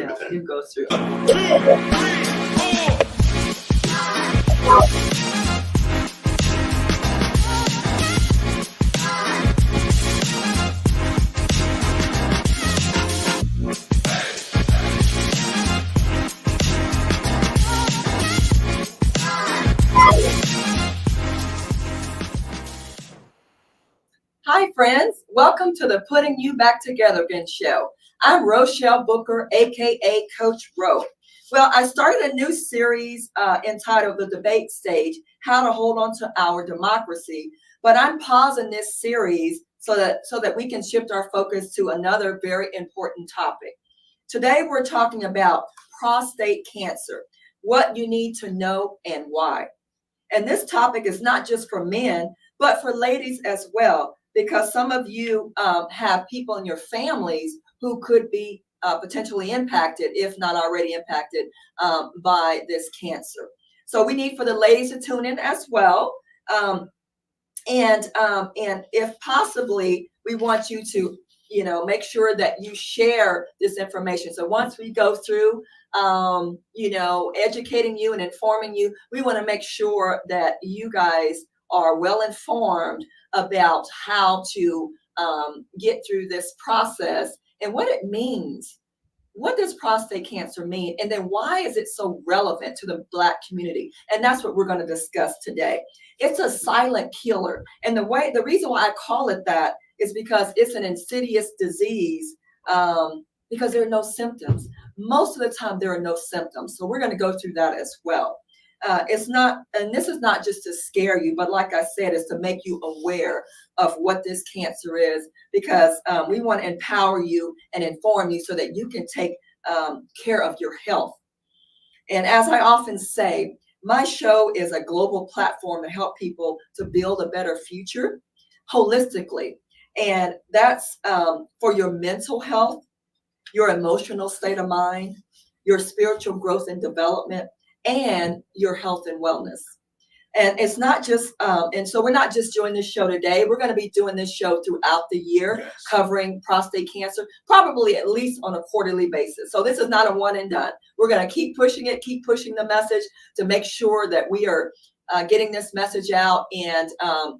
everything. You go through. 2, 3, 4. Hi, friends. Welcome to the Putting You Back Together Again show. I'm Rochelle Booker, a.k.a. Coach Ro. Well, I started a new series entitled The Debate Stage, How to Hold On to Our Democracy. But I'm pausing this series so that we can shift our focus to another very important topic. Today, we're talking about prostate cancer, what you need to know and why. And this topic is not just for men, but for ladies as well, because some of you have people in your families who could be potentially impacted, if not already impacted, by this cancer. So we need for the ladies to tune in as well. And if possibly, we want you to, make sure that you share this information. So once we go through, educating you and informing you, we want to make sure that you guys are well informed about how to get through this process and what it means. What does prostate cancer mean? And then why is it so relevant to the Black community? And that's what we're going to discuss today. It's a silent killer. And the reason why I call it that is because it's an insidious disease because there are no symptoms. Most of the time, there are no symptoms. So we're going to go through that as well. It's not, and this is not just to scare you, but like I said, it's to make you aware of what this cancer is, because we want to empower you and inform you so that you can take care of your health. And as I often say, my show is a global platform to help people to build a better future holistically. And that's for your mental health, your emotional state of mind, your spiritual growth and development, and your health and wellness. And it's not just, and so we're not just doing this show today. We're going to be doing this show throughout the year, Yes. covering prostate cancer, probably at least on a quarterly basis. So this is not a one and done. We're going to keep pushing the message to make sure that we are getting this message out and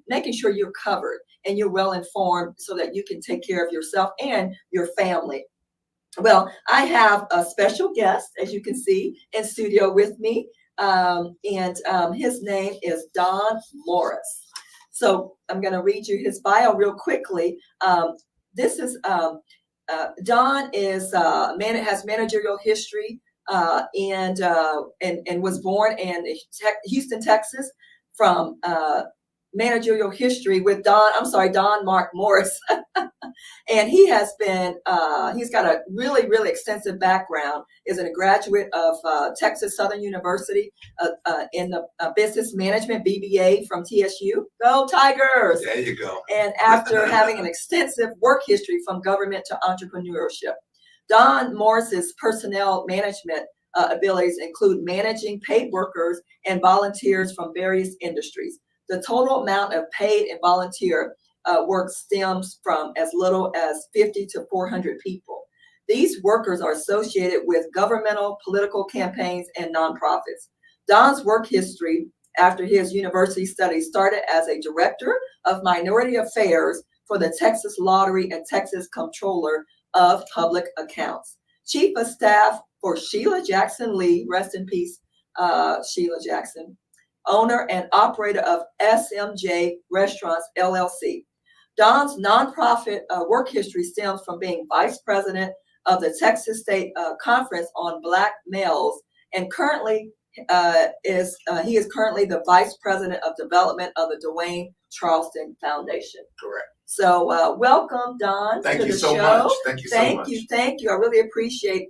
making sure you're covered and you're well informed so that you can take care of yourself and your family. Well, I have a special guest, as you can see, in studio with me, and his name is Don Morris. So I'm going to read you his bio real quickly. This is Don is has managerial history and was born in Houston, Texas, from managerial history with Don Mark Morris. And he has been, he's got a really, really extensive background, is a graduate of Texas Southern University in the business management, BBA from TSU. Go Tigers! There you go. And after having an extensive work history from government to entrepreneurship. Don Morris's personnel management abilities include managing paid workers and volunteers from various industries. The total amount of paid and volunteer work stems from as little as 50 to 400 people. These workers are associated with governmental, political campaigns, and nonprofits. Don's work history after his university studies started as a director of minority affairs for the Texas Lottery and Texas Comptroller of Public Accounts. Chief of staff for Sheila Jackson Lee, rest in peace, Sheila Jackson, owner and operator of SMJ Restaurants, LLC. Don's nonprofit work history stems from being vice president of the Texas State Conference on Black Males, and currently he is currently the vice president of development of the Dwayne Charleston Foundation. Correct. So welcome, Don. Thank to you the so show. much. Thank you so much. Thank you. I really appreciate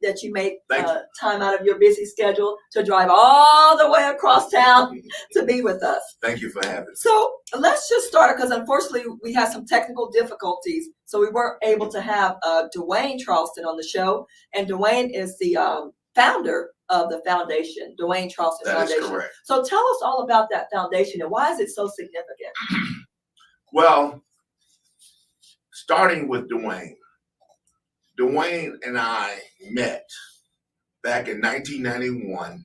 that you made Thank you. time out of your busy schedule to drive all the way across town to be with us. Thank you for having me. So let's just start, because unfortunately we had some technical difficulties, so we weren't able to have Dwayne Charleston on the show. And Dwayne is the founder of the foundation, Dwayne Charleston Foundation. Is correct. So tell us all about that foundation and why is it so significant? Well, starting with Dwayne. Dwayne and I met back in 1991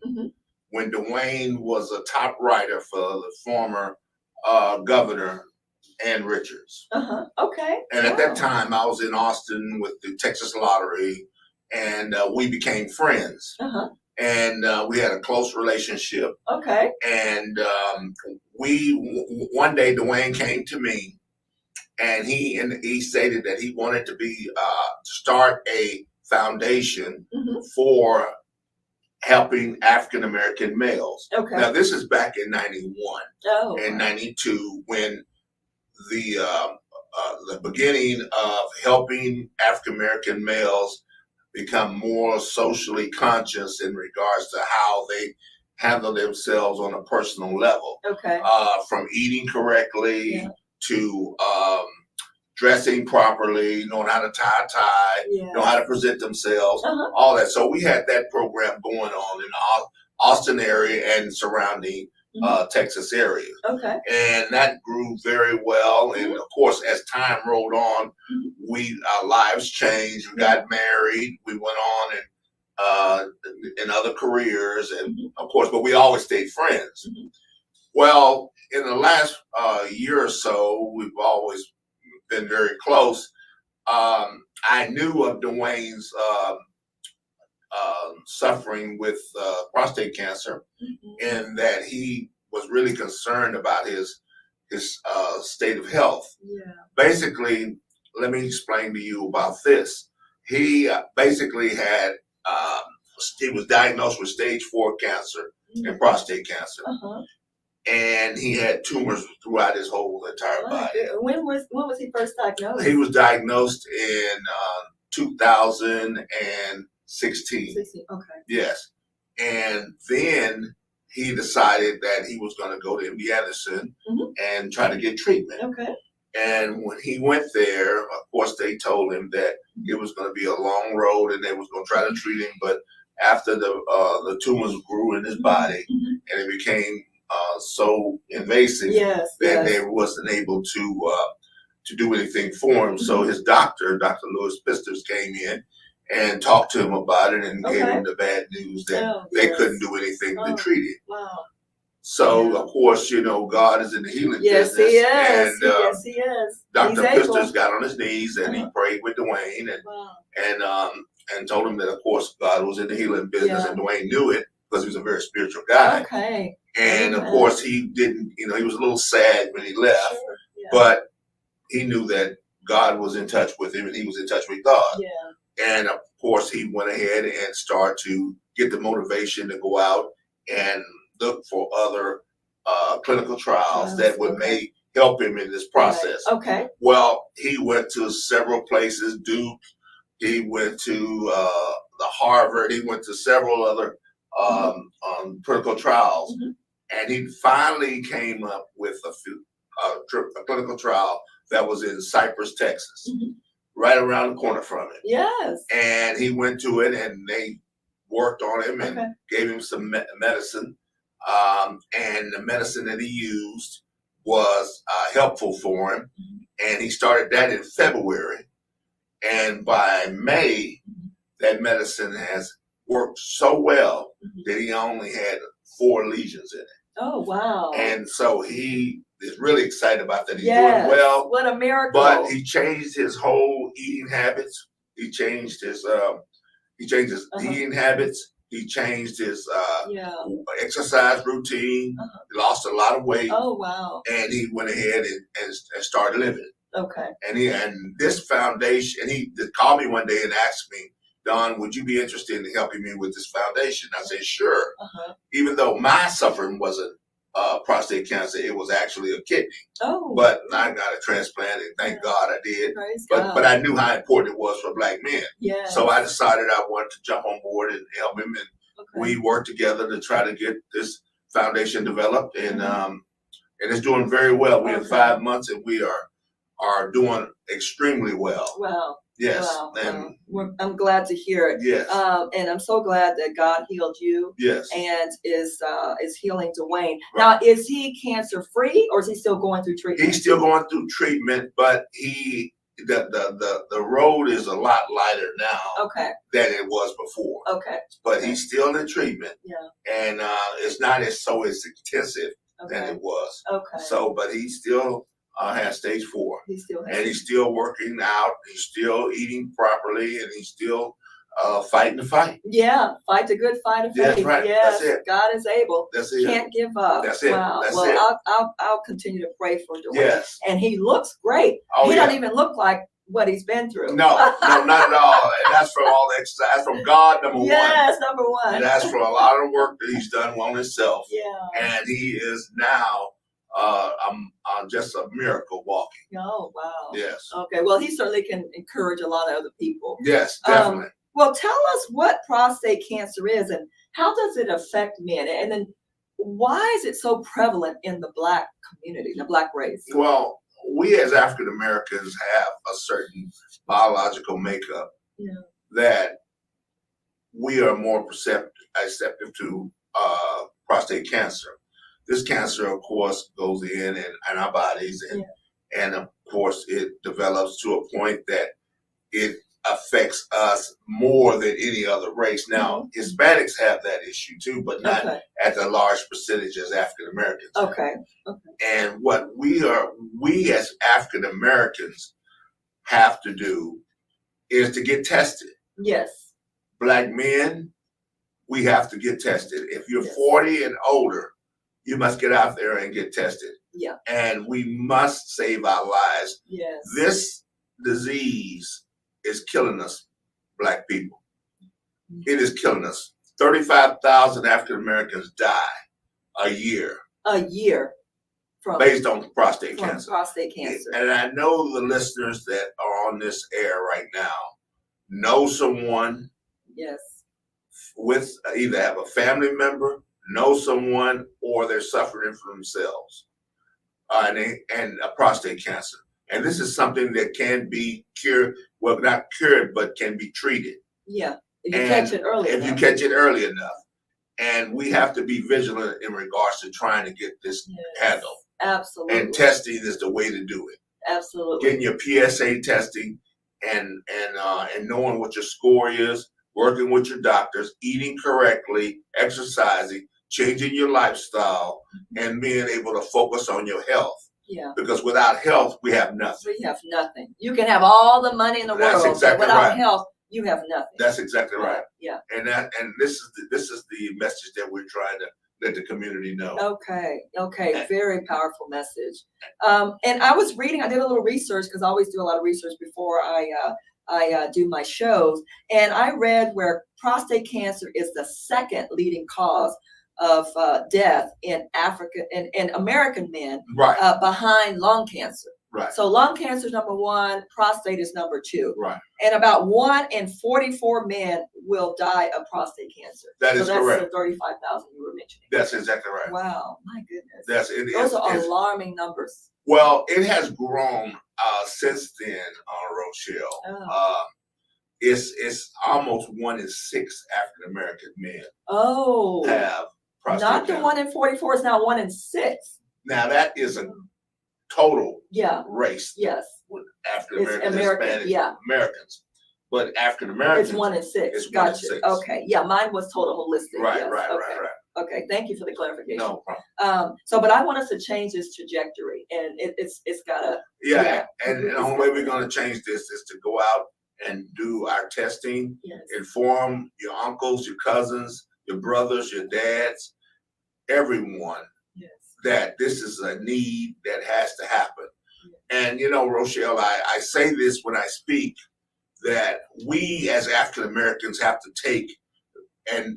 when Dwayne was a top writer for the former governor, Ann Richards. Okay. And at that time, I was in Austin with the Texas Lottery, and we became friends. And we had a close relationship. Okay. And one day Dwayne came to me, and he stated that he wanted to start a foundation for helping African American males. Okay. Now this is back in '91 and wow. '92 when the beginning of helping African American males become more socially conscious in regards to how they handle themselves on a personal level. Okay. From eating correctly to dressing properly, knowing how to tie a tie, know how to present themselves, all that. So we had that program going on in the Austin area and surrounding Texas area. Okay. And that grew very well. And of course, as time rolled on, our lives changed. We got married. We went on and in other careers, and of course, but we always stayed friends. Well, in the last year or so, we've always been very close. I knew of Dwayne's suffering with prostate cancer, and that he was really concerned about his state of health. Basically, let me explain to you about this. He basically had he was diagnosed with stage 4 cancer and prostate cancer. And he had tumors throughout his whole entire body. When was he first diagnosed? He was diagnosed in 2016. Okay. Yes. And then he decided that he was going to go to MD Anderson and try to get treatment. Okay. And when he went there, of course, they told him that it was going to be a long road and they was going to try to treat him. But after the tumors grew in his body and it became so invasive that they wasn't able to do anything for him. So his doctor, Dr. Lewis Pisters, came in and talked to him about it and gave him the bad news that they couldn't do anything to treat it. Wow. So of course, you know, God is in the healing business. He is. And yes, he is. Dr. Pisters got on his knees and he prayed with Dwayne and told him that of course God was in the healing business and Dwayne knew it because he was a very spiritual guy. Okay. And of course he didn't, you know, he was a little sad when he left, but he knew that God was in touch with him and he was in touch with God. And of course he went ahead and started to get the motivation to go out and look for other clinical trials that would help him in this process. Okay. Well, he went to several places, Duke, he went to the Harvard, he went to several other clinical trials. And he finally came up with a clinical trial that was in Cypress, Texas, right around the corner from it. Yes. And he went to it and they worked on him and gave him some medicine. And the medicine that he used was helpful for him. And he started that in February. And by May, that medicine has worked so well that he only had 4 lesions in it. Oh, wow. And so he is really excited about that. He's doing well. What a miracle. But he changed his whole eating habits. He changed his eating habits. He changed his exercise routine. He lost a lot of weight. Oh, wow. And he went ahead and started living. Okay. And this foundation, and he called me one day and asked me, Don, would you be interested in helping me with this foundation? I said, sure. Even though my suffering wasn't prostate cancer, it was actually a kidney. Oh. But I got a transplant, and thank God I did. But I knew how important it was for Black men. So I decided I wanted to jump on board and help him, and we worked together to try to get this foundation developed, and it's doing very well. We're in 5 months, and we are doing extremely well. Wow. Yes. Wow. And I'm glad to hear it. Yes. And I'm so glad that God healed you. Yes. And is healing Dwayne. Now, is he cancer free or is he still going through treatment? He's still going through treatment, but he the road is a lot lighter now Okay. than it was before. Okay. But Okay. he's still in treatment. Yeah. And it's not as intensive than Okay. it was. Okay. So, but he still has stage 4. He still has. And he's still working out. He's still eating properly, and he's still fighting the fight. Yeah, fight the good fight of faith. That's right. Yes, That's it. God is able. That's it. Can't give up. That's it. Wow. That's well, it. I'll continue to pray for Dwayne. Yes. And he looks great. Oh, he yeah. doesn't even look like what he's been through. No, not at all. And that's from all the exercise. That's from God, number one. Yes, number one. And that's from a lot of work that he's done on himself. Yeah. And he is now just a miracle walking. Oh, wow. Yes. Okay. Well, he certainly can encourage a lot of other people. Yes, definitely. Well, tell us what prostate cancer is and how does it affect men? And then why is it so prevalent in the Black community, the Black race? Well, we as African Americans have a certain biological makeup that we are more receptive to prostate cancer. This cancer, of course, goes in our bodies, and of course, it develops to a point that it affects us more than any other race. Now, Hispanics have that issue too, but not at the large percentage as African Americans. Okay. And what we as African Americans have to do is to get tested. Yes. Black men, we have to get tested. If you're 40 and older, you must get out there and get tested. Yeah. And we must save our lives. Yes. This disease is killing us, Black people. It is killing us. 35,000 African Americans die a year. A year. Based on prostate cancer. Prostate cancer. And I know the listeners that are on this air right now know someone with either have a family member, know someone, or they're suffering from themselves and a prostate cancer. And this is something that can be cured, well, not cured, but can be treated. Yeah, if you catch it early enough. If you catch it early enough. And we have to be vigilant in regards to trying to get this handled. Absolutely. And testing is the way to do it. Absolutely. Getting your PSA testing and knowing what your score is, working with your doctors, eating correctly, exercising, changing your lifestyle, and being able to focus on your health. Yeah. Because without health, we have nothing. We have nothing. You can have all the money in the world, exactly but without right. health, you have nothing. That's exactly right. Yeah. And this is the message that we're trying to let the community know. Okay. Very powerful message. And I was reading, I did a little research because I always do a lot of research before I do my shows. And I read where prostate cancer is the second leading cause of death in American men, behind lung cancer. Right. So lung cancer is number 1, prostate is number 2. Right. And about 1 in 44 men will die of prostate cancer. That is correct. That's the 35,000 you were mentioning. That's exactly right. Wow, my goodness. Those are alarming numbers. Well, it has grown since then, Rochelle. Oh. It's almost 1 in 6 African American men have prostate not cancer. The 1 in 44 is now 1 in 6. Now that is a total race. Yes. With African Americans, Hispanics, Americans. But African Americans, it's 1 in 6. It's gotcha. 1 in 6. Okay. Yeah, mine was total holistic. Right, yes. right. Okay, thank you for the clarification. No problem. But I want us to change this trajectory, and it's gotta. And the only way we're going to change this is to go out and do our testing. Yes. Inform your uncles, your cousins, your brothers, your dads, everyone. Yes. That this is a need that has to happen. And Rochelle, I say this when I speak, that we as African Americans have to take an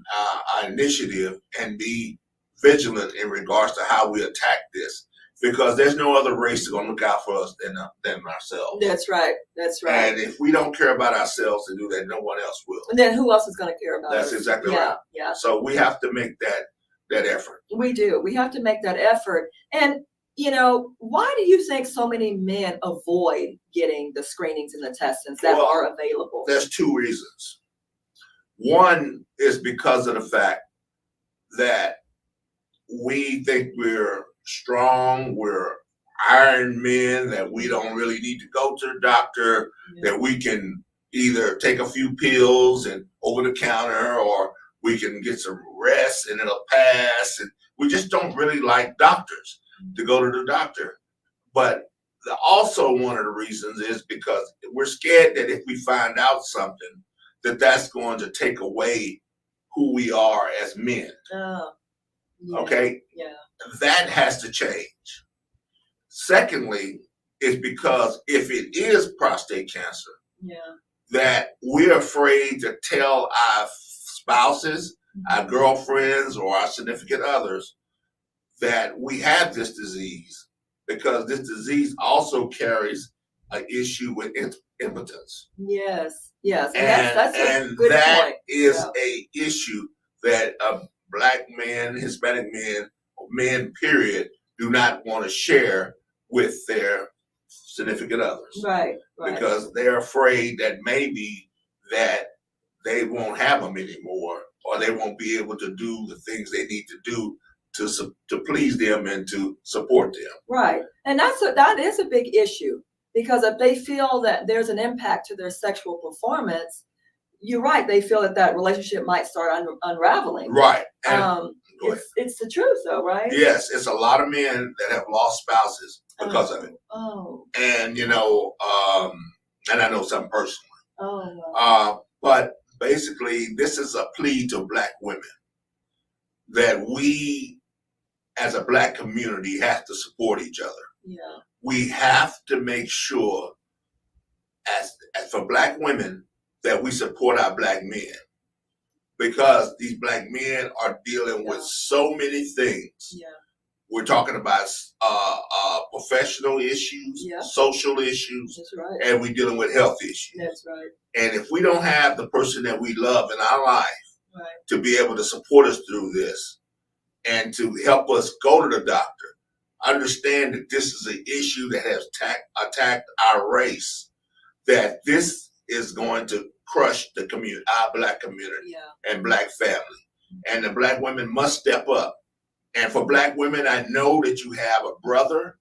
initiative and be vigilant in regards to how we attack this, because there's no other race that's going to look out for us than ourselves. That's right. And if we don't care about ourselves to do that, no one else will. And then who else is going to care about us? That's exactly right. Yeah. So we have to make that effort. We do. We have to make that effort. And why do you think so many men avoid getting the screenings and the testings that are available? There's 2 reasons. One is because of the fact that we think we're strong, we're iron men, that we don't really need to go to the doctor, that we can either take a few pills and over the counter, or we can get some rest and it'll pass. And we just don't really like doctors to go to the doctor. But also one of the reasons is because we're scared that if we find out something, that that's going to take away who we are as men. Oh, yeah. Okay? Yeah. That has to change. Secondly, is because if it is prostate cancer, that we're afraid to tell our spouses, our girlfriends, or our significant others that we have this disease, because this disease also carries an issue with impotence. Yes, yes, And that's a good that point. is a issue that Black men, Hispanic men, period, do not want to share with their significant others. Right. Because they're afraid that maybe that they won't have them anymore, or they won't be able to do the things they need to do to please them and to support them. Right, and that is a big issue, because if they feel that there's an impact to their sexual performance, you're right. They feel that relationship might start unraveling. Right. It's the truth, though, right? Yes, it's a lot of men that have lost spouses because of it. Oh. And and I know some personally. Oh. Wow. But basically, this is a plea to Black women that we, as a Black community, have to support each other. Yeah. We have to make sure, as for Black women, that we support our Black men, because these Black men are dealing with so many things. Yeah. We're talking about professional issues, social issues, that's right, and we're dealing with health issues. That's right. And if we don't have the person that we love in our life to be able to support us through this and to help us go to the doctor, understand that this is an issue that has attacked our race, that this is going to crush the community, our Black community and Black family. And the Black women must step up. And for Black women, I know that you have a brother,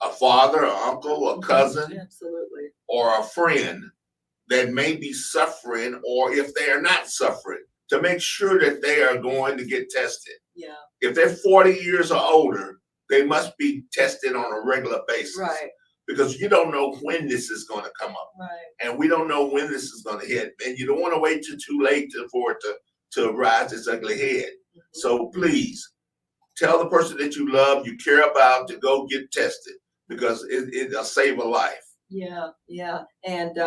a father, an uncle, a cousin, absolutely, or a friend that may be suffering, or if they are not suffering, to make sure that they are going to get tested. Yeah. If they're 40 years or older, they must be tested on a regular basis. Right. Because you don't know when this is going to come up. Right. And we don't know when this is going to hit. And you don't want to wait till too late for it to rise its ugly head. So please, tell the person that you love, you care about, to go get tested, because it'll save a life. Yeah, yeah. And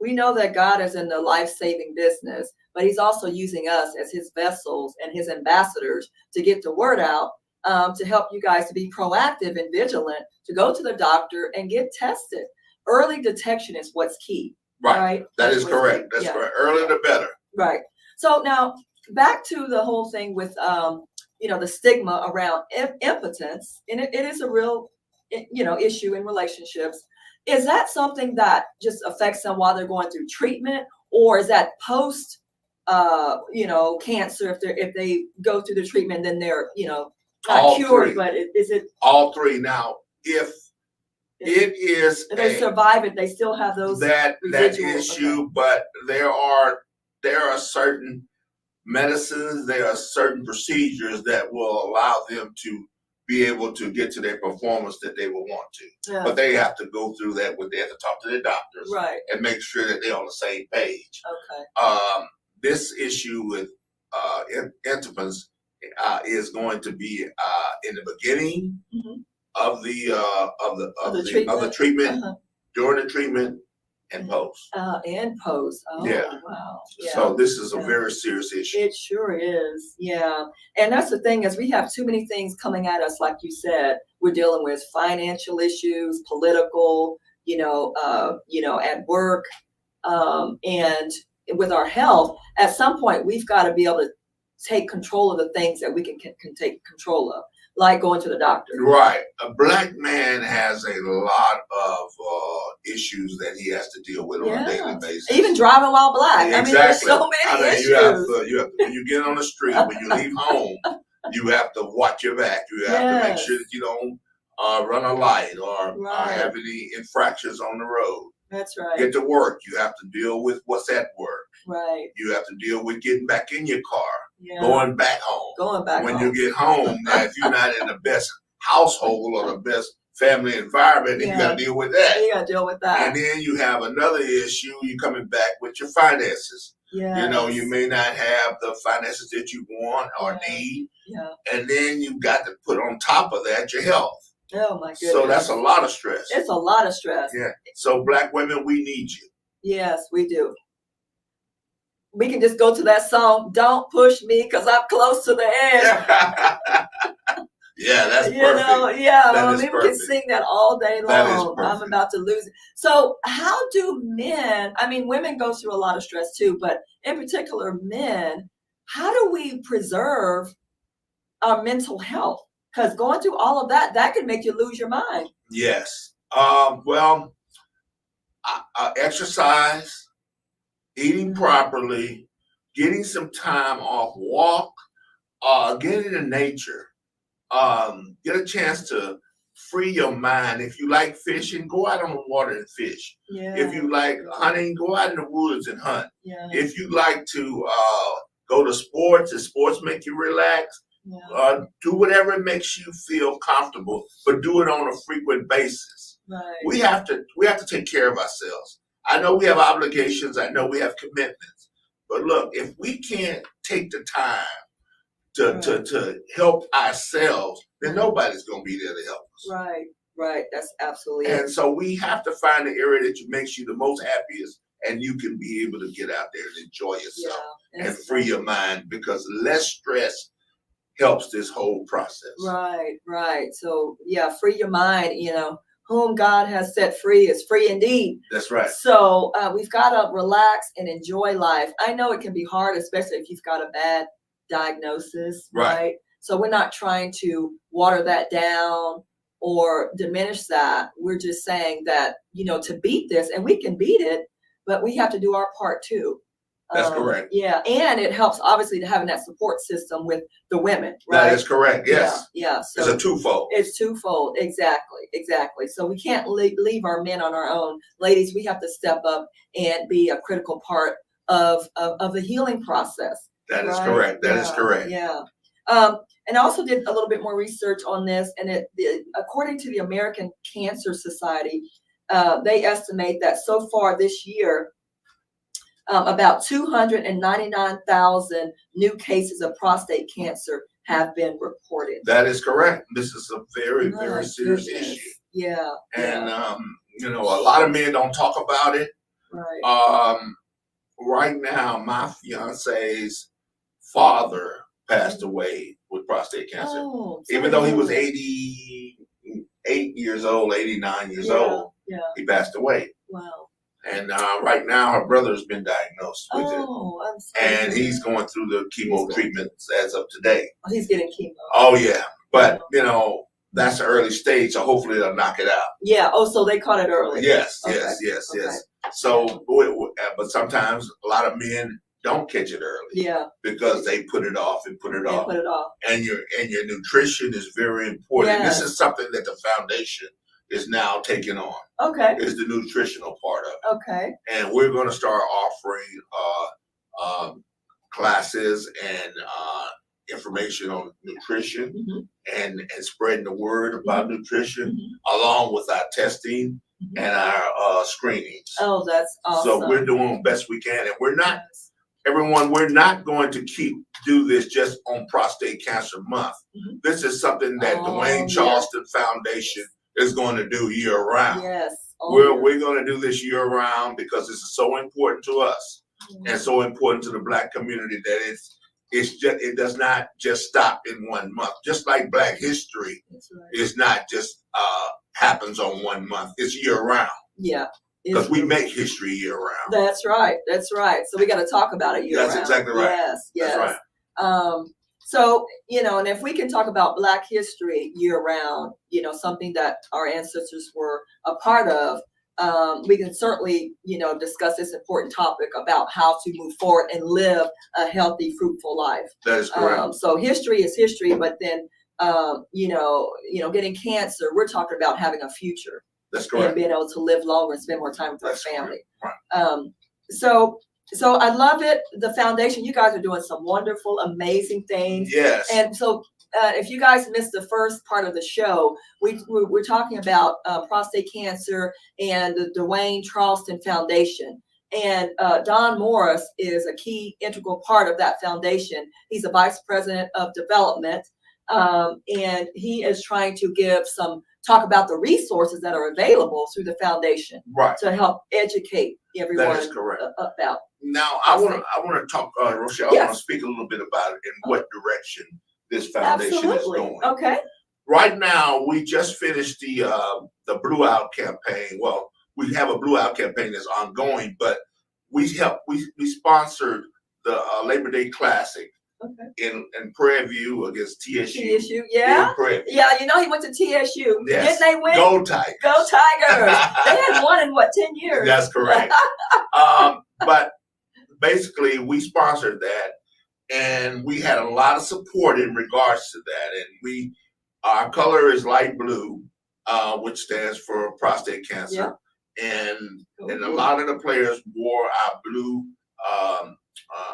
we know that God is in the life-saving business, but he's also using us as his vessels and his ambassadors to get the word out, to help you guys to be proactive and vigilant, to go to the doctor and get tested. Early detection is what's key. Right? That is correct. That's correct. Earlier the better. Right. So now back to the whole thing with the stigma around impotence, and it is a real issue in relationships. Is that something that just affects them while they're going through treatment, or is that post cancer, if they go through the treatment, then they're not all cured, three. but is it all three? Now, if it is if they survive it, they still have those that issue, but there are certain medicines, there are certain procedures that will allow them to be able to get to their performance that they will want to. But they have to go through that they have to talk to their doctors, and make sure that they're on the same page. Okay. This issue with impotence is going to be in the beginning of the treatment, during the treatment, and post. And post. Oh, yeah. Wow. Yeah. So this is a very serious issue. It sure is. Yeah. And that's the thing, is we have too many things coming at us. Like you said, we're dealing with financial issues, political, at work, and with our health. At some point, we've got to be able to take control of the things that we can take control of, like going to the doctor. Right. A Black man has a lot of issues that he has to deal with on a daily basis. Even driving while Black. Exactly. There's so many issues. You have to, when you get on the street, when you leave home, you have to watch your back. You have to make sure that you don't run a light, or Right. have any infractions on the road. That's right. Get to work. You have to deal with what's at work. Right. You have to deal with getting back in your car, Yeah. going back home. Going back when home. you get home, now if you're not in the best household or the best family environment, then you got to deal with that. You got to deal with that. And then you have another issue. You're coming back with your finances. Yeah. You know, you may not have the finances that you want or need. Yeah. And then you got to put on top of that your health. Oh my goodness. So that's a lot of stress. It's a lot of stress. Yeah. So Black women, we need you. Yes, we do. We can just go to that song, "Don't Push Me," because I'm close to the edge. Yeah, that's perfect. You know, yeah, That is we can perfect. sing that all day long. That is perfect. I'm about to lose it. So how do men, I mean, women go through a lot of stress too, but in particular men, how do we preserve our mental health? Because going through all of that, that could make you lose your mind. Yes. Well, exercise, eating properly, getting some time off, walk, get into nature, get a chance to free your mind. If you like fishing, go out on the water and fish. Yeah. If you like hunting, go out in the woods and hunt. Yeah. If you like to go to sports and sports make you relax, do whatever it makes you feel comfortable, but do it on a frequent basis. Right. We have to take care of ourselves. I know we have obligations. I know we have commitments. But look, if we can't take the time to help ourselves, then nobody's going to be there to help us. Right, right. That's absolutely it. And so we have to find the area that makes you the most happiest, and you can be able to get out there and enjoy yourself and free your mind, because less stress helps this whole process. Right, right. So free your mind, whom God has set free is free indeed. That's right. So we've got to relax and enjoy life. I know it can be hard, especially if you've got a bad diagnosis, right? So we're not trying to water that down or diminish that. We're just saying that, to beat this, and we can beat it, but we have to do our part too. That's correct. Yeah, and it helps obviously to having that support system with the women, right? That is correct. Yes. Yeah. So it's a twofold. It's twofold. Exactly. So we can't leave our men on our own. Ladies, we have to step up and be a critical part of the healing process. That is correct. That is correct. Yeah. And I also did a little bit more research on this, and according to the American Cancer Society, they estimate that so far this year, about 299,000 new cases of prostate cancer have been reported. That is correct. This is a very, very serious issue. Yeah. And, a lot of men don't talk about it. Right. Right now, my fiance's father passed away with prostate cancer. Even though he was 88 years old, 89 years old, he passed away. Wow. And right now, her brother's been diagnosed with it. I'm sorry. And he's going through the chemo treatments as of today. Oh, he's getting chemo. Oh, yeah. But, that's the early stage, so hopefully they'll knock it out. Yeah. Oh, so they caught it early. Yes, okay. yes. So, but sometimes a lot of men don't catch it early. Yeah. Because they put it off and put it off. And your nutrition is very important. Yes. This is something that the foundation is now taking on. Okay. Is the nutritional part of it. Okay. And we're going to start offering classes and information on nutrition, and spreading the word about nutrition, along with our testing and our screenings. Oh, that's awesome. So we're doing the best we can, and we're not, everyone, we're not going to do this just on Prostate Cancer Month. This is something that Dwayne Charleston Foundation is going to do year round. Yes. We're going to do this year round because this is so important to us and so important to the Black community that it does not just stop in 1 month. Just like Black history is not just happens on 1 month. It's year round. Yeah. Because we make history year round. That's right. So we got to talk about it year round. That's exactly right. Yes. That's right. So, and if we can talk about Black history year round, something that our ancestors were a part of, we can certainly, discuss this important topic about how to move forward and live a healthy, fruitful life. That is correct. So history is history, but then getting cancer. We're talking about having a future. That's correct. And being able to live longer and spend more time with our That's family. right. So I love it. The foundation, you guys are doing some wonderful, amazing things. Yes. And so if you guys missed the first part of the show, we're talking about prostate cancer and the Dwayne Charleston Foundation. And Don Morris is a key integral part of that foundation. He's a vice president of development. And he is trying to talk about the resources that are available through the foundation, right, to help educate everyone. That is correct. About. Now, I want to talk, Rochelle. Yes. I want to speak a little bit about it and what direction this foundation Absolutely. is going. Okay. Right now, we just finished the Blue Out campaign. Well, we have a Blue Out campaign that's ongoing, but we sponsored the Labor Day Classic. Okay. In Prairie View against TSU. TSU, yeah. Yeah, he went to TSU. Yes. Didn't they win? Go Tigers. Go Tigers. They hadn't won in 10 years? That's correct. But basically, we sponsored that, and we had a lot of support in regards to that. And our color is light blue, which stands for prostate cancer. Yeah. And a lot of the players wore our blue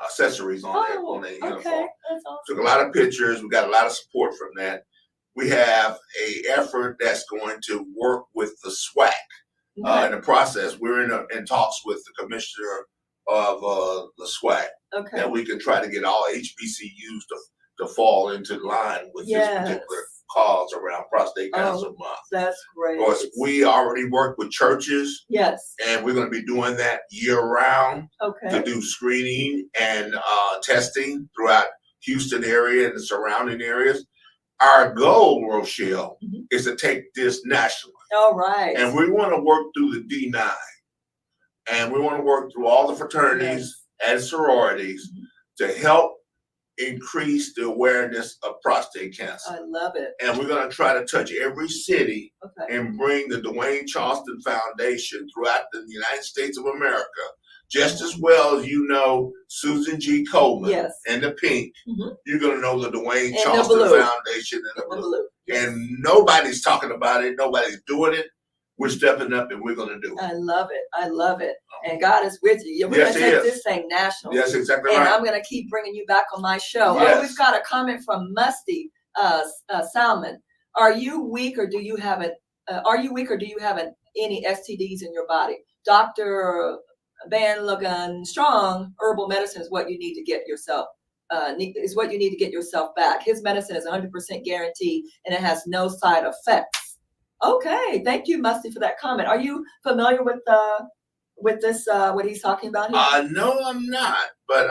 accessories on their uniform. Okay. That's awesome. Took a lot of pictures. We got a lot of support from that. We have an effort that's going to work with the SWAC in the process. We're in talks with the commissioner of the SWAC that we can try to get all HBCUs to fall into line with this particular cause around Prostate Cancer Month. That's great. Of course, we already work with churches. Yes. And we're going to be doing that year round to do screening and testing throughout Houston area and the surrounding areas. Our goal, Rochelle, is to take this nationally. All right. And we want to work through the D9. And we want to work through all the fraternities and sororities to help increase the awareness of prostate cancer. I love it. And we're going to try to touch every city and bring the Dwayne Charleston Foundation throughout the United States of America, just as well as Susan G. Coleman and the pink. You're going to know the Dwayne Charleston Foundation and the blue. And nobody's talking about it. Nobody's doing it. We're stepping up and we're going to do it. I love it. I love it. And God is with you. We're going to take this thing national. Yes, exactly right. And I'm going to keep bringing you back on my show. Yes. We've got a comment from Musty Salmon. Are you weak or do you have any STDs in your body? Dr. Van Logan Strong, herbal medicine is what you need to get yourself. Is what you need to get yourself back. His medicine is 100% guaranteed and it has no side effects. Okay, thank you, Musty, for that comment. Are you familiar with this? What he's talking about here? No, I'm not. But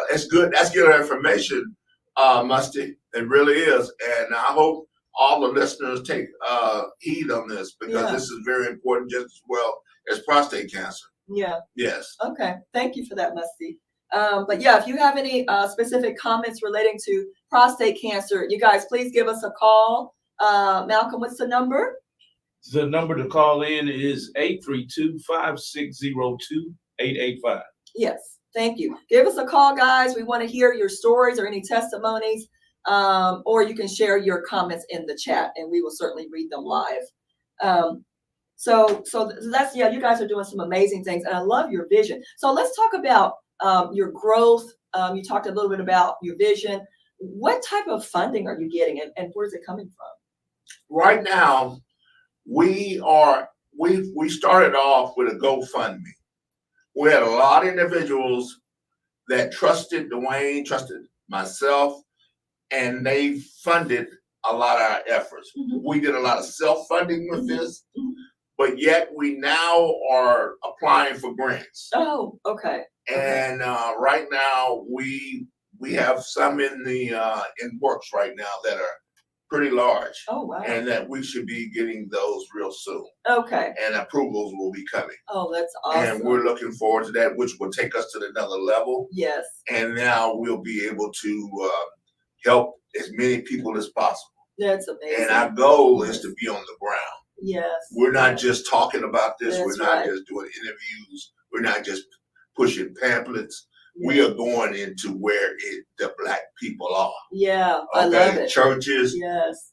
it's good. That's good information, Musty. It really is, and I hope all the listeners take heed on this because this is very important, just as well as prostate cancer. Yeah. Yes. Okay. Thank you for that, Musty. But if you have any specific comments relating to prostate cancer, you guys please give us a call. Malcolm, what's the number? The number to call in is 832-5602-885. Yes, thank you. Give us a call, guys. We want to hear your stories or any testimonies, or you can share your comments in the chat, and we will certainly read them live. So that's you guys are doing some amazing things, and I love your vision. So let's talk about your growth. You talked a little bit about your vision. What type of funding are you getting, and where's it coming from? Right now, we started off with a GoFundMe. We had a lot of individuals that trusted Dwayne, trusted myself, and they funded a lot of our efforts. We did a lot of self-funding with this, but yet we now are applying for grants. Oh, okay. And right now we have some in works right now that are pretty large. Oh, wow. And that we should be getting those real soon. Okay. And approvals will be coming. Oh, that's awesome. And we're looking forward to that, which will take us to another level. Yes. And now we'll be able to help as many people as possible. That's amazing. And our goal is to be on the ground. Yes. We're not just talking about this. We're not just doing interviews. We're not just pushing pamphlets. We are going into where the Black people are. Yeah, I love Okay, it. churches, Yes.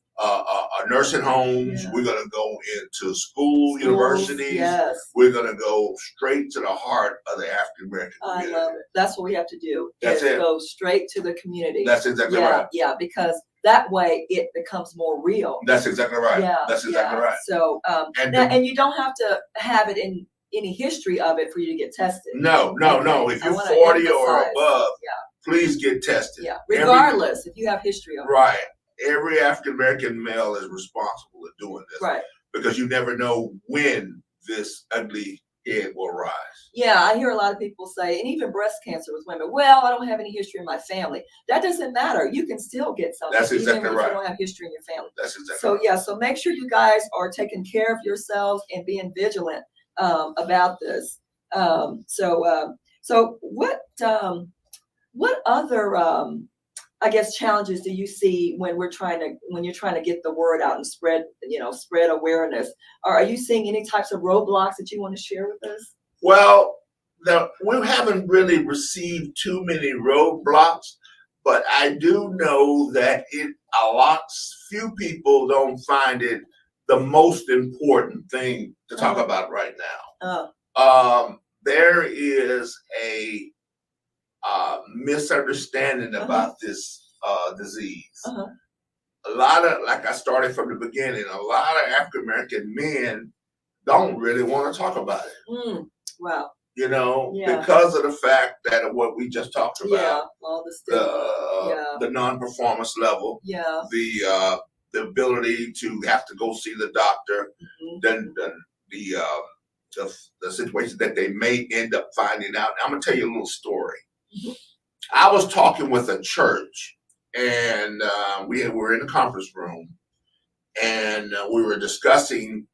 nursing homes. Yeah. We're gonna go into school, Schools, universities. yes. We're gonna go straight to the heart of the African American I community. love it. That's what we have to do. That's is it. Go straight to the community. That's exactly yeah, right. Yeah, because that way it becomes more real. That's exactly right. Yeah, That's exactly right. So, And and you don't have to have it in any history of it for you to get tested. no. If I you're wanna 40 or emphasize. above, Yeah. please get tested. Yeah, regardless if you have history of it. Right. Every African American male is responsible for doing this. Right. Because you never know when this ugly head will rise. Yeah, I hear a lot of people say, and even breast cancer with women, well, I don't have any history in my family. That doesn't matter. You can still get something. That's exactly even right. if you don't have history in your family. That's exactly So right. yeah, so make sure you guys are taking care of yourselves and being vigilant about this. So what other I guess challenges do you see when you're trying to get the word out and spread awareness? Are you seeing any types of roadblocks that you want to share with us? Well, we haven't really received too many roadblocks, but I do know that few people don't find it the most important thing to talk about right now. There is a misunderstanding about this disease. A lot of, like I started from the beginning, a lot of African American men don't really want to talk about it. Wow. Because of the fact that what we just talked about. Yeah, all the stigma. The non-performance level. Yeah. The ability to have to go see the doctor. Then the situation that they may end up finding out. I'm gonna tell you a little story. I was talking with a church, and we were in the conference room, and we were discussing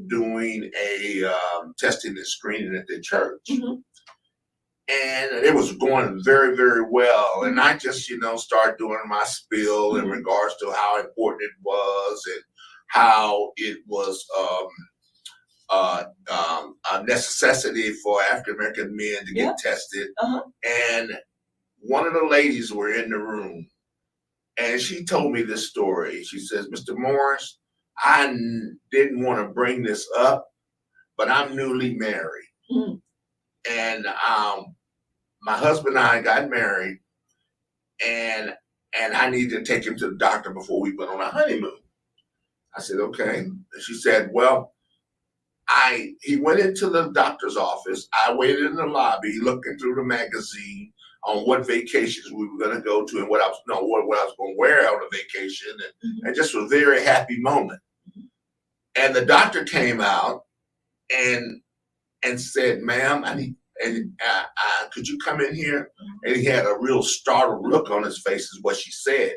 doing a testing and screening at the church. And it was going very, very well. And I just, started doing my spiel in regards to how important it was and how it was a necessity for African American men to get tested. And one of the ladies were in the room, and she told me this story. She says, Mr. Morris, I didn't want to bring this up, but I'm newly married. And my husband and I got married, and I needed to take him to the doctor before we went on our honeymoon. I said, okay. And she said, well, he went into the doctor's office. I waited in the lobby looking through the magazine on what vacations we were going to go to and what I was going to wear on the vacation, and just was a very happy moment. And the doctor came out and said, ma'am, could you come in here? And he had a real startled look on his face is what she said.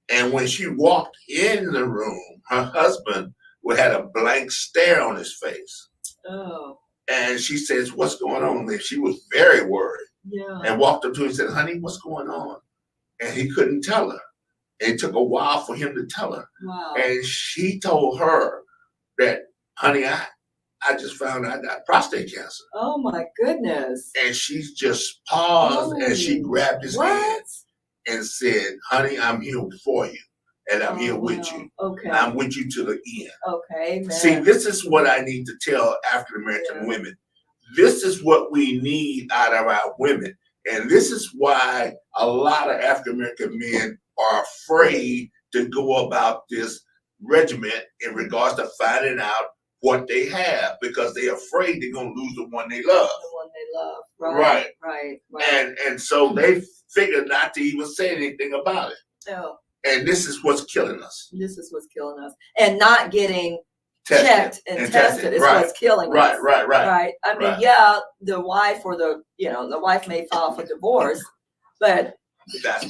And when she walked in the room, her husband had a blank stare on his face. Oh. And she says, what's going on? And she was very worried. Yeah. And walked up to him and said, honey, what's going on? And he couldn't tell her. And it took a while for him to tell her. Wow. And she told her that, honey, I just found out I got prostate cancer. Oh my goodness. And she just paused and she grabbed his hand and said, honey, I'm here for you. And I'm here with you. Okay. I'm with you to the end. Okay, man. See, this is what I need to tell African American women. This is what we need out of our women. And this is why a lot of African American men are afraid to go about this regimen in regards to finding out what they have, because they're afraid they're going to lose the one they love. The one they love. Right. And so they figure not to even say anything about it. Oh. And this is what's killing us. This is what's killing us. And not getting checked and tested is what's killing us. Right. I mean, the wife or the wife may file for divorce, but that's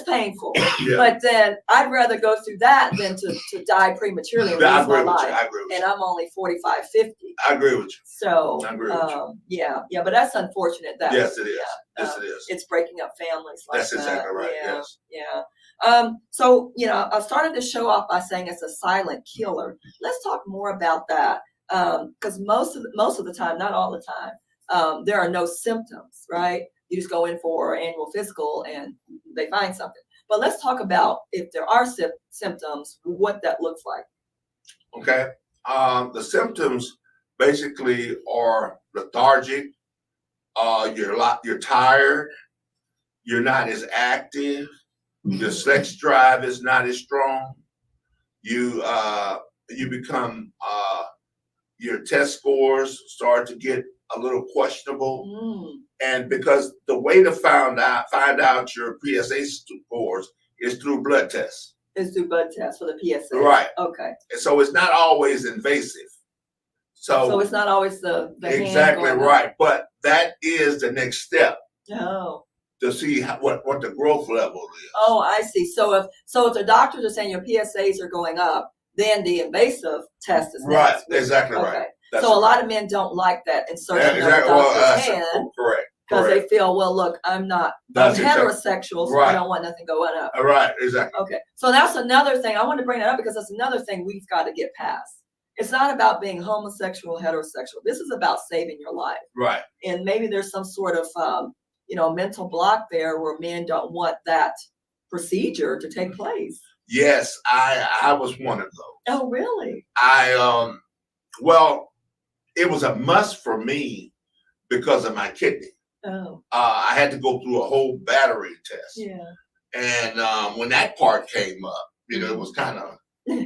painful. But then I'd rather go through that than to die prematurely and lose my life. I agree with you. And I'm only 45, 50. I agree with you. So I agree with you. Yeah, but that's unfortunate that yes, it is. Yes, it is. It's breaking up families like that's that. That's exactly right. Yeah. So I started the show off by saying it's a silent killer. Let's talk more about that. Because most of the time, not all the time, there are no symptoms, right? You just go in for annual physical and they find something. But let's talk about if there are symptoms, what that looks like. Okay. The symptoms basically are lethargic. You're tired. You're not as active. Your sex drive is not as strong. You become your test scores start to get a little questionable, and because the way to find out your PSA scores is through blood tests. It's through blood tests for the PSA. Right. Okay. And so it's not always invasive. So it's not always the exactly hand right, but that is the next step. Oh. To see what the growth level is. Oh, I see. So if the doctors are saying your PSAs are going up, then the invasive test is next. Right. Exactly okay. Right. That's so a lot of men don't like that insertion of the doctor's hand. Correct. Because they feel, well, look, I'm heterosexual, so I don't want nothing going up. Right, exactly. Okay, so that's another thing. I want to bring that up because that's another thing we've got to get past. It's not about being homosexual, heterosexual. This is about saving your life. Right. And maybe there's some sort of, mental block there where men don't want that procedure to take place. Yes, I was one of those. Oh, really? Well, it was a must for me because of my kidney. Oh. I had to go through a whole battery test. Yeah. And when that part came up, it was kind of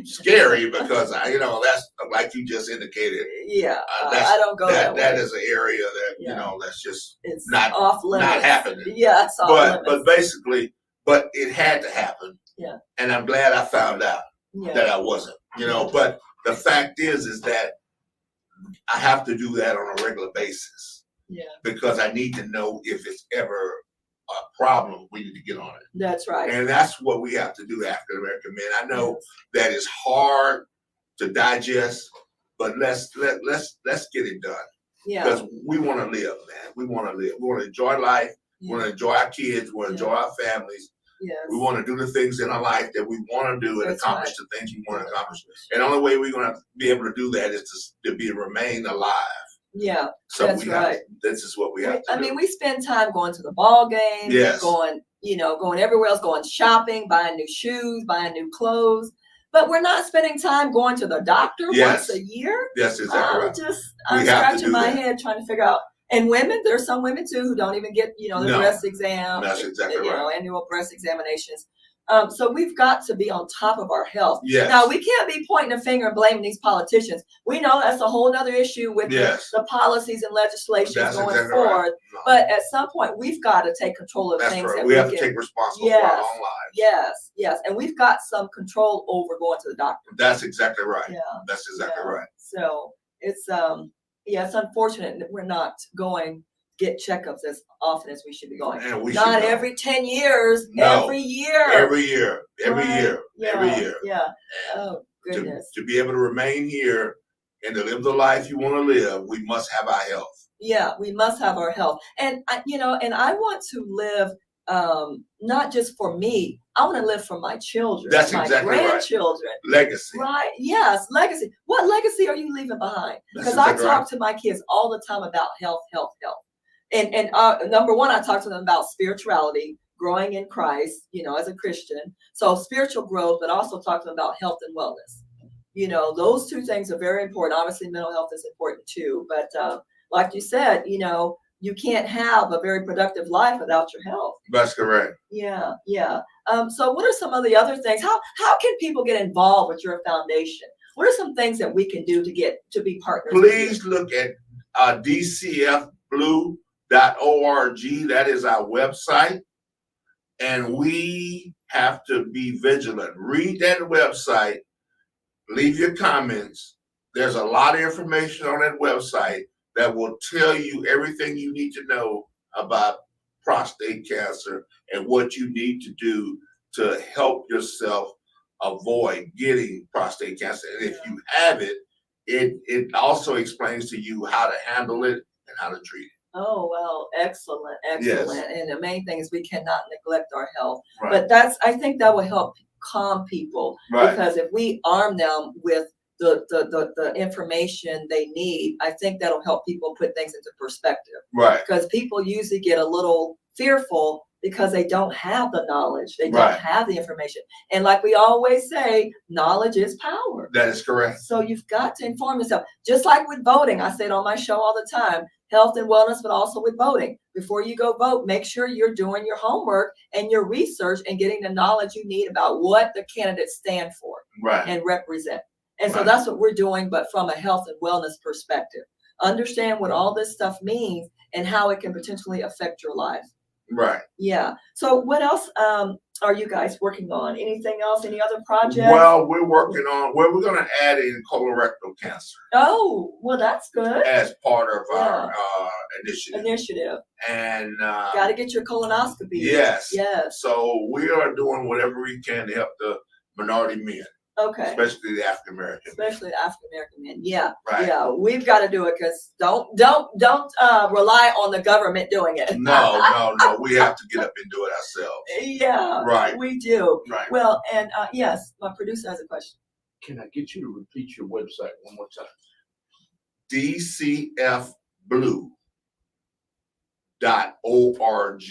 scary because that's like you just indicated. Yeah, I don't go that way. That is an area that that's just it's not off limits. Not happening. Yeah, it's off limits. But basically, it had to happen. Yeah. And I'm glad I found out that I wasn't. But the fact is that I have to do that on a regular basis. Yeah. Because I need to know if it's ever a problem, we need to get on it. That's right. And that's what we have to do, African American men. I know that it's hard to digest, but let's get it done. Yeah. Because we want to live, man. We want to live. We want to enjoy life. We want to enjoy our kids. We want to enjoy our families. Yes. We want to do the things in our life that we want to do and accomplish the things we want to accomplish. And the only way we're going to be able to do that is to remain alive. Yeah, so that's right. This is what we have to do. I mean, we spend time going to the ball games, going everywhere else, going shopping, buying new shoes, buying new clothes. But we're not spending time going to the doctor once a year. Yes, exactly right. I'm scratching my head trying to figure out. And women, there's some women too who don't even get, the breast exam. That's exactly right. Annual breast examinations. So we've got to be on top of our health. Yes. Now, we can't be pointing a finger and blaming these politicians. We know that's a whole other issue with the policies and legislation going forward. Right. No. But at some point, we've got to take control of things. Right. We have to take responsibility for our own lives. Yes. And we've got some control over going to the doctor. That's exactly right. Yeah. That's exactly right. So it's it's unfortunate that we're not going get checkups as often as we should be going. Not every 10 years, every year. Every year. Yeah. Oh, goodness. To be able to remain here and to live the life you want to live, we must have our health. Yeah, we must have our health. And I want to live not just for me. I want to live for my children, That's my exactly grandchildren. Right. Legacy. Right. Yes, legacy. What legacy are you leaving behind? Because I talk to my kids all the time about health. And number one, I talk to them about spirituality, growing in Christ, as a Christian. So spiritual growth, but also talk to them about health and wellness. Those two things are very important. Obviously, mental health is important too. But like you said, you can't have a very productive life without your health. That's correct. Yeah. So what are some of the other things? How can people get involved with your foundation? What are some things that we can do to be partners? Please look at dcfblue.org. That is our website. And we have to be vigilant. Read that website. Leave your comments. There's a lot of information on that website that will tell you everything you need to know about prostate cancer and what you need to do to help yourself avoid getting prostate cancer. And if you have it, it also explains to you how to handle it and how to treat it. Oh, well, excellent. Yes. And the main thing is we cannot neglect our health. Right. But I think that will help calm people. Right. Because if we arm them with the information they need, I think that'll help people put things into perspective. Right. Because people usually get a little fearful because they don't have the knowledge. They don't Right. have the information. And like we always say, knowledge is power. That is correct. So you've got to inform yourself. Just like with voting, I say it on my show all the time, health and wellness, but also with voting. Before you go vote, make sure you're doing your homework and your research and getting the knowledge you need about what the candidates stand for Right. and represent. And so Right. that's what we're doing, but from a health and wellness perspective. Understand what all this stuff means and how it can potentially affect your life. Right. Yeah. So what else are you guys working on? Anything else? Any other projects? Well, we're working on, well, we're going to add in colorectal cancer Oh, well, that's good. as part of our initiative. Initiative. And Got to get your colonoscopy. yes. Yes. So we are doing whatever we can to help the minority men, Okay. especially the African American. Especially the African American men. Yeah. Right. Yeah. We've got to do it because don't rely on the government doing it. No. We have to get up and do it ourselves. Yeah. Right. We do. Right. Well, and yes, my producer has a question. Can I get you to repeat your website one more time? DCFblue.org.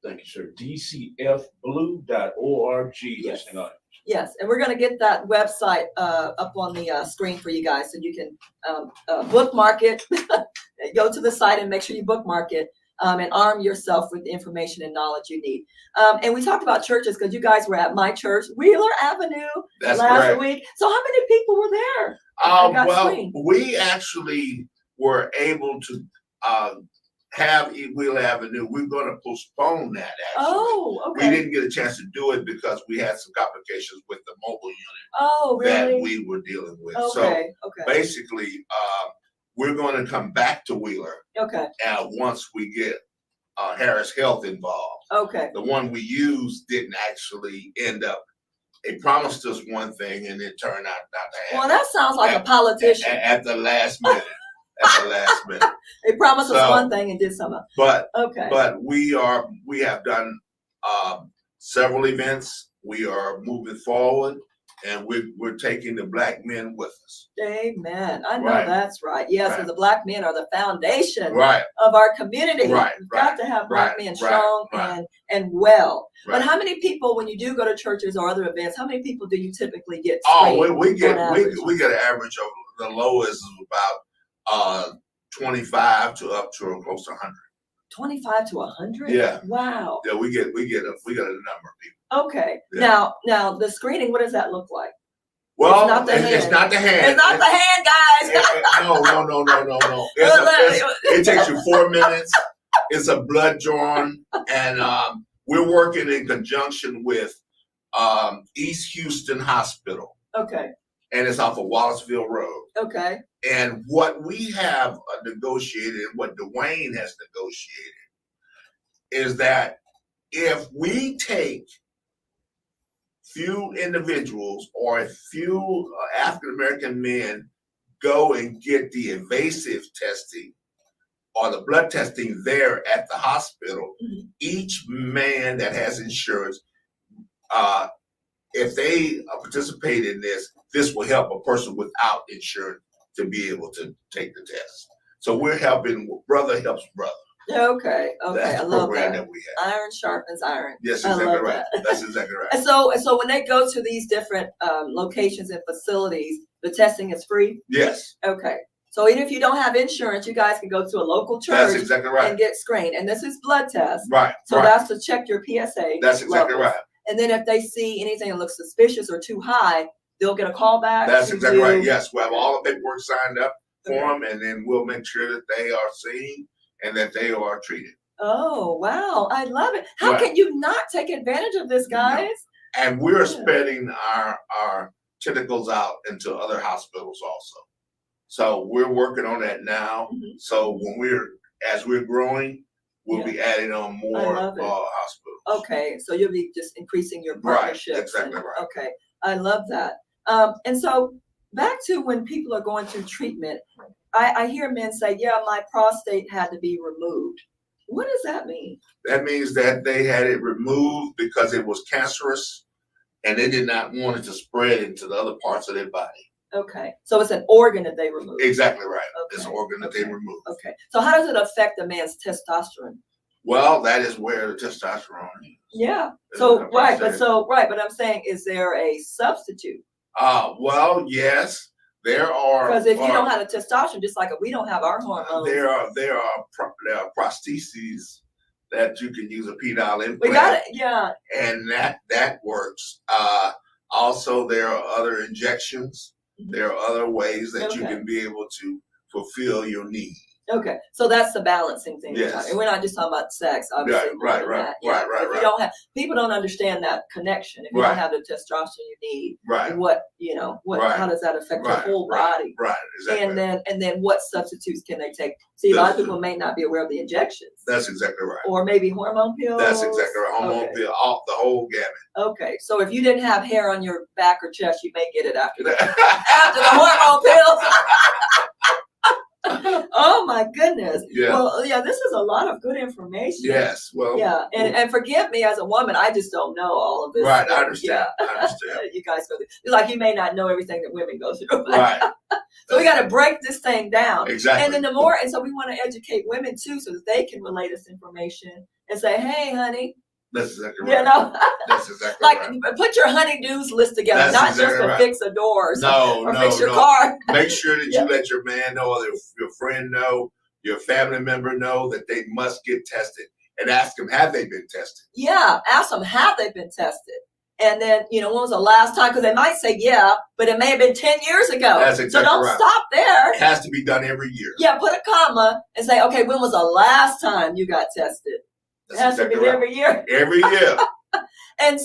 Thank you, sir. DCFblue.org. Yes. Listening on. Yes, and we're going to get that website up on the screen for you guys so you can bookmark it. Go to the site and make sure you bookmark it and arm yourself with the information and knowledge you need. And we talked about churches because you guys were at my church, Wheeler Avenue, That's last correct. week. So how many people were there? Well, screened? we actually were able to have Wheeler Avenue. We're going to postpone that, actually. Oh, We okay. didn't get a chance to do it because we had some complications with the mobile unit Oh, that really? we were dealing with. So Okay, okay, basically, we're going to come back to Wheeler okay, once we get Harris Health involved. okay. The one we used didn't actually end up. They promised us one thing and it turned out not to happen. Well, that sounds like a politician. At the last minute. At the last minute. They promised us So, one thing and did something. But Okay. we have done several events. We are moving forward, and we're taking the Black men with us. Amen. I know Right. that's right. Yes, Right. because the Black men are the foundation Right. of our community. Right, We've right, got to have Black men right, strong right. and well. But Right. how many people, when you do go to churches or other events, how many people do you typically get Oh, screened we get on average? we get an average of the lowest is about 25 to up to close to 100. 25 to 100? Yeah. Wow. Yeah, we get a number of people. Okay. Yeah. Now the screening, what does that look like? Well, not the it's hand. not the hand. It's not the hand, guys. No. It takes you 4 minutes. It's a blood drawn, and we're working in conjunction with East Houston Hospital, Okay. and it's off of Wallaceville Road. Okay. And what we have negotiated, what Dwayne has negotiated, is that if we take few individuals or a few African American men go and get the invasive testing or the blood testing there at the hospital, Mhm. each man that has insurance, if they participate in this will help a person without insurance to be able to take the test. So we're helping, brother helps brother. Okay. That's I the love program that. that we have. Iron sharpens iron. Yes, I exactly love right. that. That's exactly right. And so when they go to these different locations and facilities, the testing is free? Yes, Okay. So even if you don't have insurance, you guys can go to a local that's church exactly right. and get screened. And this is blood test. Right, So right. that's to check your PSA. That's exactly levels. right. And then if they see anything that looks suspicious or too high, they'll get a call back. That's to exactly right. do- Yes, we'll have all the paperwork signed up for Okay. them, and then we'll make sure that they are seen and that they are treated. Oh, wow. I love it. How Right. can you not take advantage of this, guys? And we're Yeah. spreading our tentacles out into other hospitals also. So we're working on that now. Mhm. So as we're growing, we'll be adding on more love it. hospitals. Okay, so you'll be just increasing your Right, partnerships. exactly and- right. Okay, I love that. And so back to when people are going through treatment, I hear men say, yeah, my prostate had to be removed. What does that mean? That means that they had it removed because it was cancerous and they did not want it to spread into the other parts of their body. Okay, so it's an organ that they removed. Exactly right. It's an Okay, organ that they okay. removed. Okay, so how does it affect a man's testosterone? Well, that is where the testosterone is. Yeah. That's So what I'm right, saying. but I'm saying, is there a substitute? Well, yes, there are. Because if you don't have the testosterone, just like we don't have our hormones, there are prostheses that you can use a penile implant. we got it. Yeah. And that works. Also, there are other injections. There are other ways that you Okay. can be able to fulfill your need. Okay, so that's the balancing thing. Yes. And we're not just talking about sex, obviously. Right. If you don't have, people don't understand that connection. If you don't have the testosterone you need, Right. How does that affect your whole body? Right. Exactly. And then what substitutes can they take? See, a lot of people may not be aware of the injections. That's exactly right. Or maybe hormone pills. That's exactly right. Hormone pill, off the whole gamut. Okay, so if you didn't have hair on your back or chest, you may get it after the hormone pills. Oh my goodness. Yeah. Well, yeah, this is a lot of good information. Yes. Well. Yeah, and forgive me as a woman, I just don't know all of this. Right. I understand. Yeah. I understand. You guys go through. It's like you may not know everything that women go through. Right. So we got to break this thing down. Exactly. And then so we want to educate women too, so that they can relay this information and say, "Hey, honey." That's exactly right. You know, that's exactly like right. Put your honey-do's list together, That's not exactly just to right. fix a door or fix your no. car. Make sure that Yeah. you let your man know, or your friend know, your family member know that they must get tested, and ask them, have they been tested? Yeah, ask them, have they been tested? And then, when was the last time? Because they might say, yeah, but it may have been 10 years ago. That's exactly so don't right. stop there. It has to be done every year. Yeah, put a comma and say, okay, when was the last time you got tested? That's It has exactly to be right. every year. Every year. And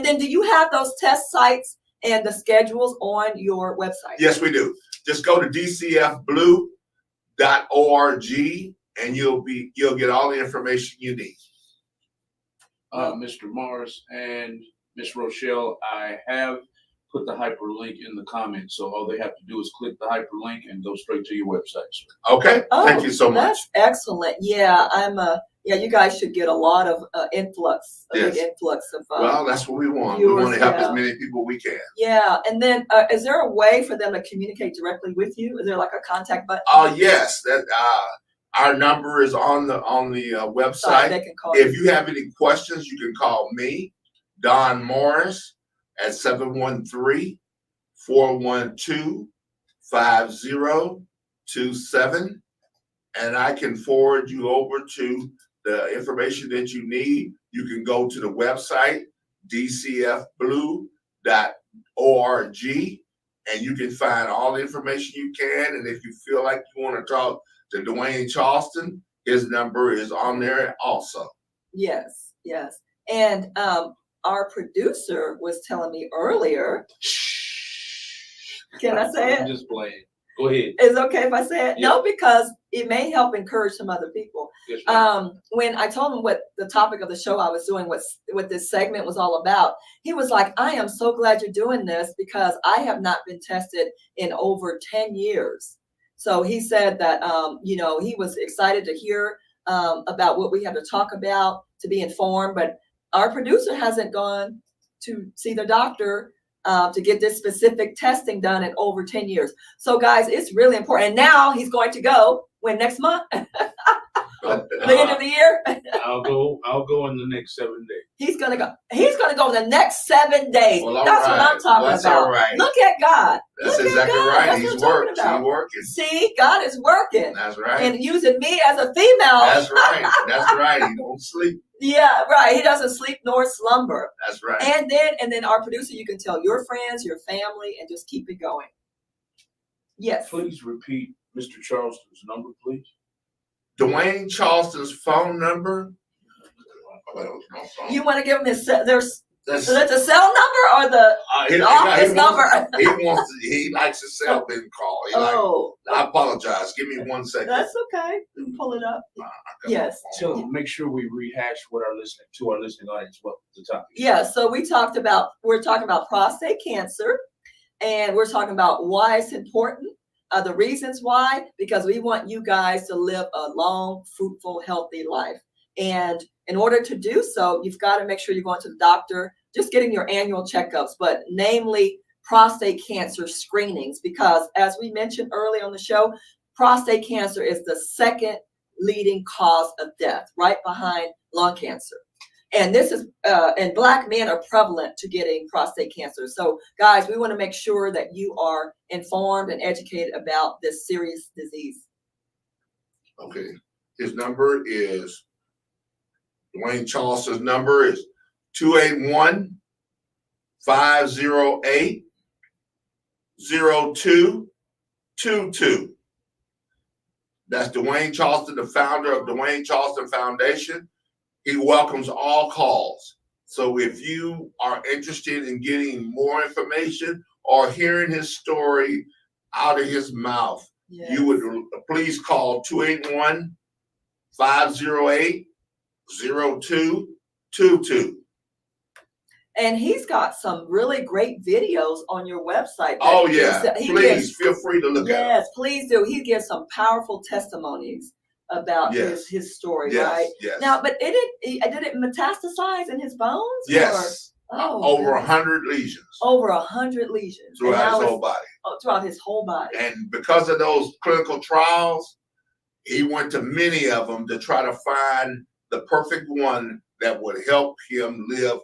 then do you have those test sites and the schedules on your website? Yes, we do. Just go to dcfblue.org and you'll get all the information you need. Mr. Morris and Miss Rochelle, I have put the hyperlink in the comments, so all they have to do is click the hyperlink and go straight to your website, sir. Okay. Thank you so much. That's excellent. Yeah, you guys should get a lot of influx, a Yes. big influx of. Well, that's what we want. viewers, We want to help yeah. as many people we can. Yeah, and then is there a way for them to communicate directly with you? Is there like a contact button? Yes. That our number is on the website. They can call If you have any questions, you can call me, Don Morris, at 713-412-5027, and I can forward you over to the information that you need. You can go to the website, dcfblue.org, and you can find all the information you can. And if you feel like you want to talk to Dwayne Charleston, his number is on there also. Yes. And our producer was telling me earlier. Can I say I'm it? just playing. Go ahead. Is it okay if I say it? Yeah. No, because it may help encourage some other people. Yes, ma'am. When I told him what the topic of the show I was doing, what this segment was all about, he was like, I am so glad you're doing this because I have not been tested in over 10 years. So he said that, he was excited to hear about what we have to talk about, to be informed, but our producer hasn't gone to see the doctor to get this specific testing done in over 10 years. So guys, it's really important. And now he's going to go next month? The end of the year? I'll go in the next 7 days. He's gonna go in the next 7 days. Well, That's what I'm talking That's about. all right. Look at God. That's Look at exactly God. right. That's He's what I'm talking worked. about. He's working. See, God is working. That's right. And using me as a female. That's right. That's right. He don't sleep. Yeah, right. He doesn't sleep nor slumber. That's right. And then our producer, you can tell your friends, your family, and just keep it going. Yes. Please repeat Mr. Charleston's number, please. Dwayne Charleston's phone number. You want to give him his That's the cell number or the office number? He likes a cell phone call. I apologize. Give me 1 second. That's okay. You can pull it up. Yes. So make sure we rehash what our listening audience what the topic is. Yeah, so we're talking about prostate cancer, and we're talking about why it's important, the reasons why, because we want you guys to live a long, fruitful, healthy life. And in order to do so, you've got to make sure you're going to the doctor, just getting your annual checkups, but namely prostate cancer screenings, because as we mentioned early on the show, prostate cancer is the second leading cause of death, right behind lung cancer. And this is, and Black men are prevalent to getting prostate cancer. So guys, we want to make sure that you are informed and educated about this serious disease. Okay. His number is, Dwayne Charleston's number is 281-508-0222. That's Dwayne Charleston, the founder of Dwayne Charleston Foundation. He welcomes all calls. So if you are interested in getting more information or hearing his story out of his mouth, Yes. you would please call 281-508-0222. And he's got some really great videos on your website. Oh yeah, please feel free to look at them. Yes, please do. He gives some powerful testimonies about his story, right? Yes. Now, but did it metastasize in his bones? Yes. Over 100 lesions. Over 100 lesions Throughout his whole body. Throughout his whole body. And because of those clinical trials, he went to many of them to try to find the perfect one that would help him live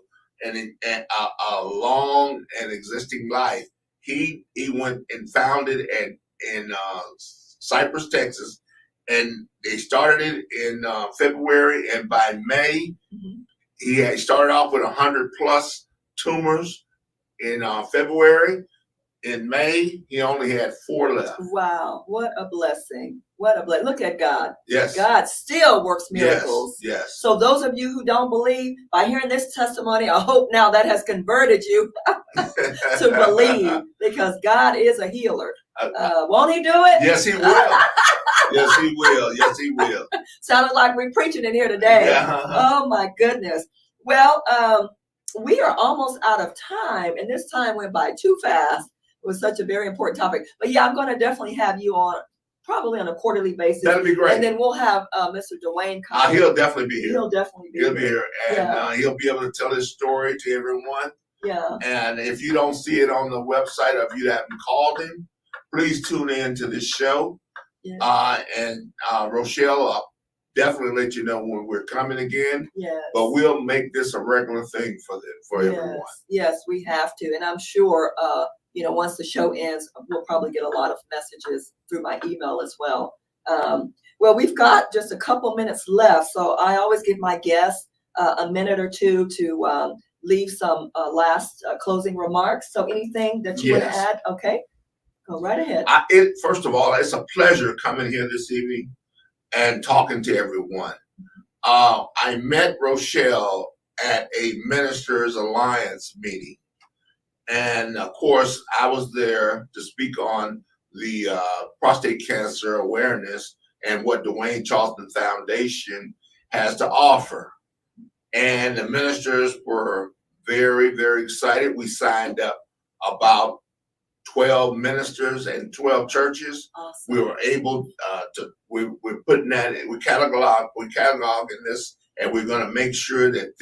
a long and existing life. He went and found it in Cypress, Texas, and they started it in February, and by May, he had started off with 100 plus tumors in February. In May, he only had 4 left. Wow, what a blessing. What a blessing. Look at God. Yes. God still works miracles. Yes. So those of you who don't believe, by hearing this testimony, I hope now that has converted you to believe, because God is a healer. Won't he do it? Yes, he will. Yes, he will. Yes, he will. Sounded like we're preaching in here today. Yeah. Oh my goodness. Well, we are almost out of time, and this time went by too fast. It was such a very important topic. But yeah, I'm going to definitely have you on, probably on a quarterly basis. That'd be great. And then we'll have Mr. Dwayne come. He'll definitely be here. He'll definitely be He'll be here, and Yeah. He'll be able to tell his story to everyone. Yeah. And if you don't see it on the website, or if you haven't called him, please tune in to this show. Yeah. And Rochelle will definitely let you know when we're coming again. Yes. But we'll make this a regular thing for everyone. Yes, we have to. And I'm sure, once the show ends, we'll probably get a lot of messages through my email as well. Well, we've got just a couple minutes left. So I always give my guests a minute or two to leave some last closing remarks. So anything that you want to add? Okay, go right ahead. First of all, it's a pleasure coming here this evening and talking to everyone. I met Rochelle at a Ministers Alliance meeting. And of course, I was there to speak on the prostate cancer awareness and what Dwayne Charleston Foundation has to offer. And the ministers were very, very excited. We signed up about 12 ministers and 12 churches. Awesome. We were able we're putting that, we're cataloging this, and we're going to make sure that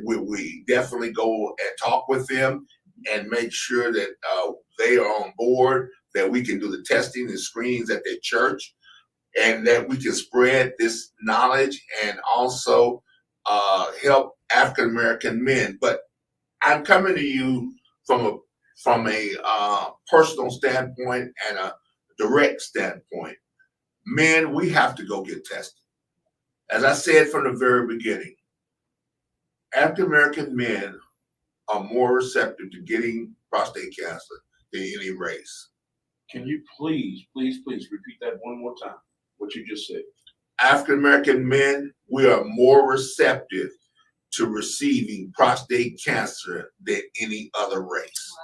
we definitely go and talk with them and make sure that they are on board, that we can do the testing and screenings at their church, and that we can spread this knowledge and also help African American men. But I'm coming to you from a personal standpoint and a direct standpoint. Men, we have to go get tested. As I said from the very beginning, African American men are more receptive to getting prostate cancer than any race. Can you please repeat that one more time, what you just said? African American men, we are more receptive to receiving prostate cancer than any other race. Wow.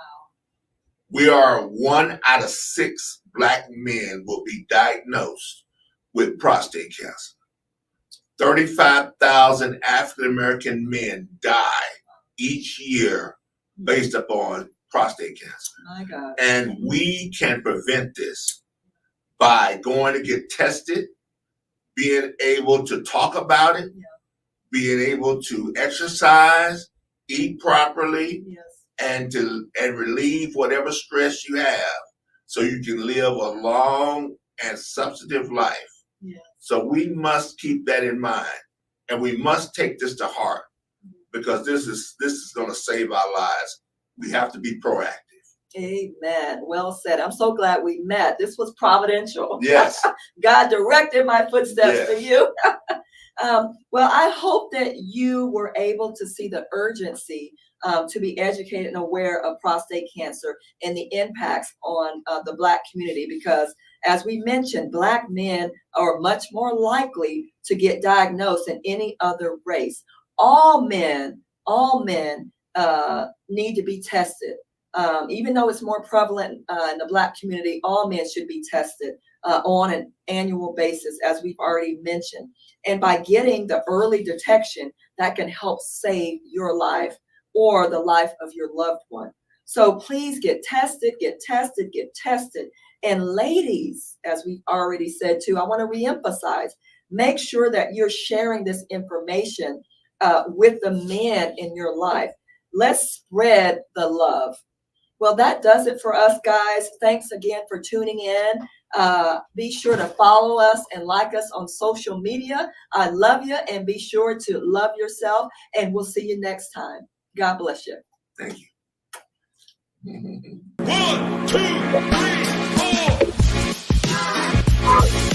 We are 1 out of 6 Black men will be diagnosed with prostate cancer. 35,000 African American men die each year based upon prostate cancer. My God. And we can prevent this by going to get tested, being able to talk about it, being able to exercise, eat properly, and relieve whatever stress you have so you can live a long and substantive life. So we must keep that in mind, and we must take this to heart, because this is going to save our lives. We have to be proactive. Amen. Well said. I'm so glad we met. This was providential. Yes. God directed my footsteps to Yes. you. Well, I hope that you were able to see the urgency to be educated and aware of prostate cancer and the impacts on the Black community, because as we mentioned, Black men are much more likely to get diagnosed than any other race. All men need to be tested. Even though it's more prevalent in the Black community, all men should be tested on an annual basis, as we've already mentioned. And by getting the early detection, that can help save your life or the life of your loved one. So please get tested, get tested, get tested. And ladies, as we've already said too, I want to reemphasize, make sure that you're sharing this information with the men in your life. Let's spread the love. Well, that does it for us, guys. Thanks again for tuning in. Be sure to follow us and like us on social media. I love you, and be sure to love yourself, and we'll see you next time. God bless you. Thank you. 1, 2, 3, 4.